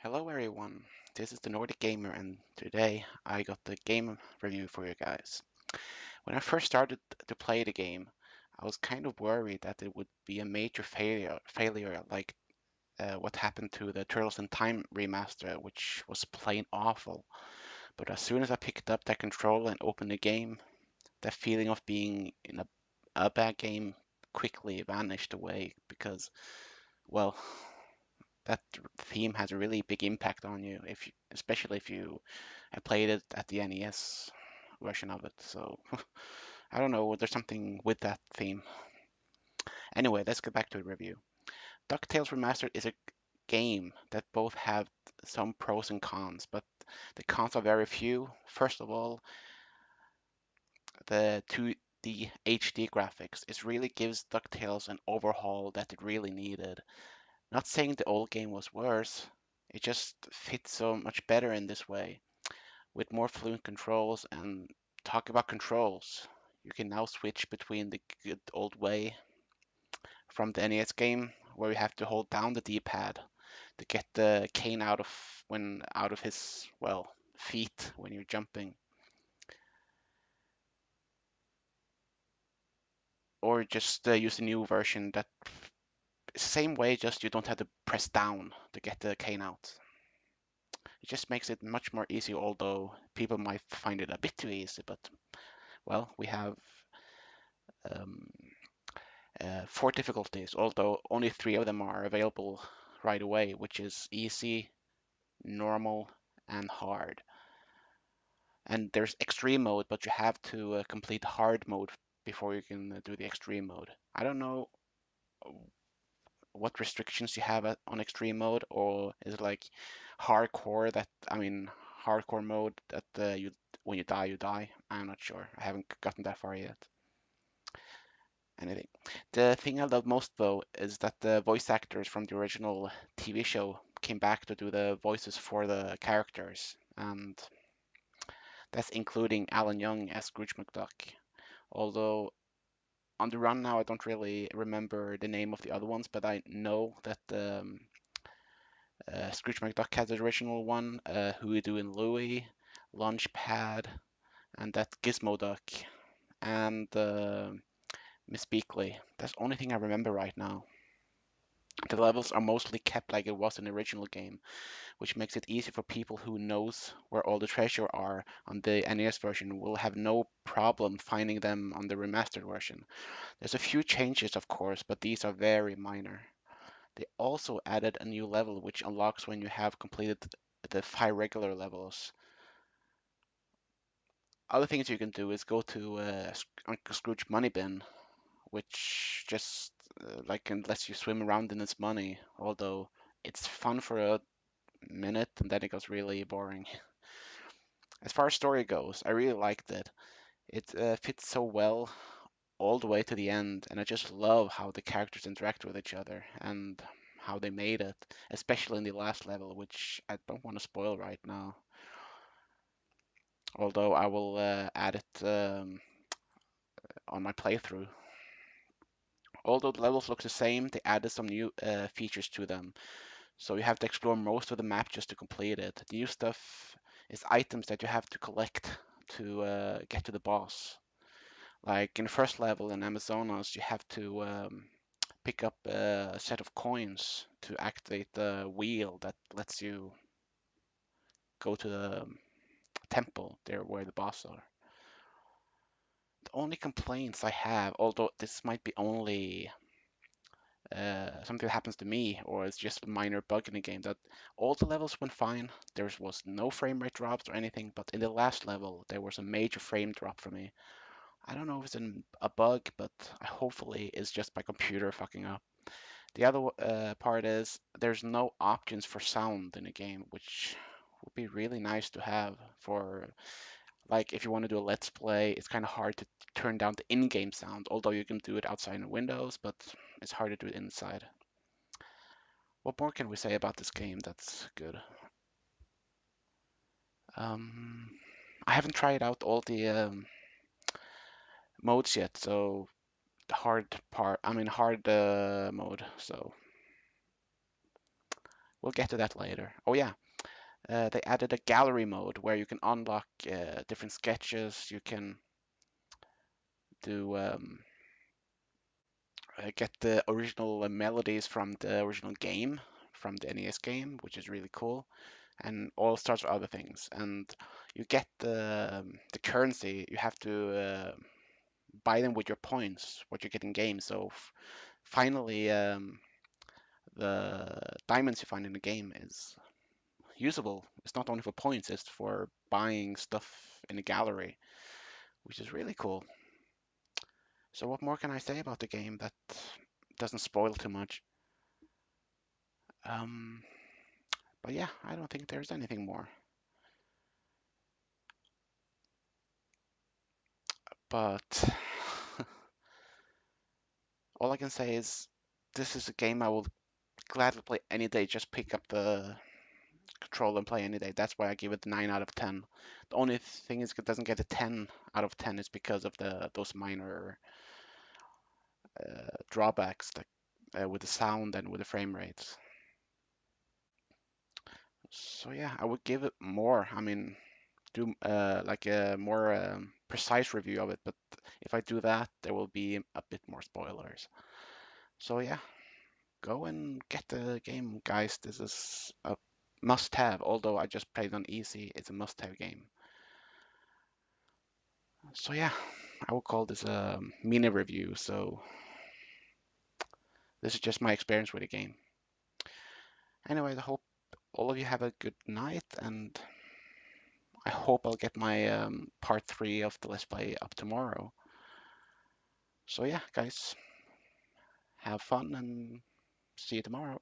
Hello everyone, this is the Nordic Gamer and today I got the game review for you guys. When I first started to play the game, I was kind of worried that it would be a major failure like what happened to the Turtles in Time remaster, which was plain awful. But as soon as I picked up that controller and opened the game, that feeling of being in a bad game quickly vanished away because, well, that theme has a really big impact on you, especially if you have played it at the NES version of it. So I don't know, there's something with that theme. Anyway, let's get back to the review. DuckTales Remastered is a game that both have some pros and cons, but the cons are very few. First of all, the 2D HD graphics. It really gives DuckTales an overhaul that it really needed. Not saying the old game was worse, it just fits so much better in this way. With more fluent controls and talk about controls, you can now switch between the good old way from the NES game where you have to hold down the D-pad to get the cane out of his feet when you're jumping, or just use the new version that same way, just you don't have to press down to get the cane out. It just makes it much more easy, although people might find it a bit too easy. But well, we have um, four difficulties, although only three of them are available right away, which is easy, normal, and hard. And there's extreme mode, but you have to complete hard mode before you can do the extreme mode. I don't know what restrictions you have on extreme mode, or is it like hardcore hardcore mode that you when you die you die? I'm not sure. I haven't gotten that far yet. Anything. The thing I love most though is that the voice actors from the original TV show came back to do the voices for the characters, and that's including Alan Young as Scrooge McDuck. Although on the run now, I don't really remember the name of the other ones, but I know that Scrooge McDuck has the original one, Huey and Louie, Launchpad, and that Gizmo Duck, and Miss Beakley. That's the only thing I remember right now. The levels are mostly kept like it was in the original game, which makes it easy for people who knows where all the treasure are on the NES version will have no problem finding them on the remastered version. There's a few changes, of course, but these are very minor. They also added a new level which unlocks when you have completed the 5 regular levels. Other things you can do is go to Uncle Scrooge Money Bin, which just lets you swim around in its money. Although it's fun for a minute and then it goes really boring. As far as story goes, I really liked it. It fits so well all the way to the end, and I just love how the characters interact with each other and how they made it, especially in the last level, which I don't want to spoil right now. Although I will add it on my playthrough. Although the levels look the same, they added some new features to them. So you have to explore most of the map just to complete it. The new stuff is items that you have to collect to get to the boss. Like in the first level in Amazonas, you have to pick up a set of coins to activate the wheel that lets you go to the temple there where the boss are. The only complaints I have, although this might be only something that happens to me, or it's just a minor bug in the game, that all the levels went fine. There was no frame rate drops or anything, but in the last level, there was a major frame drop for me. I don't know if it's a bug, but hopefully it's just my computer fucking up. The other part is there's no options for sound in the game, which would be really nice to have for like if you want to do a let's play. It's kind of hard to turn down the in-game sound, although you can do it outside in Windows, but it's hard to do it inside. What more can we say about this game that's good? Um, I haven't tried out all the modes yet, so the hard part, I mean hard mode. So we'll get to that later. Oh yeah, they added a gallery mode where you can unlock different sketches. You can do get the original melodies from the original game, from the NES game, which is really cool, and all sorts of other things. And you get the currency. You have to buy them with your points, what you get in game. So finally, the diamonds you find in the game is usable. It's not only for points, it's for buying stuff in the gallery, which is really cool. So what more can I say about the game that doesn't spoil too much? Um, but yeah, I don't think there's anything more. But all I can say is this is a game I will gladly play any day. Just pick up the control and play any day. That's why I give it 9 out of 10. The only thing is it doesn't get a 10 out of 10 is because of those minor drawbacks that, with the sound and with the frame rates. So yeah, I would give it more. I mean, do like a more precise review of it, but if I do that, there will be a bit more spoilers. So yeah, go and get the game, guys. This is a must-have. Although I just played on easy, it's a must-have game. So yeah, I would call this a mini review. So this is just my experience with the game. Anyway, I hope all of you have a good night, and I hope I'll get my part 3 of the Let's Play up tomorrow. So yeah, guys, have fun and see you tomorrow.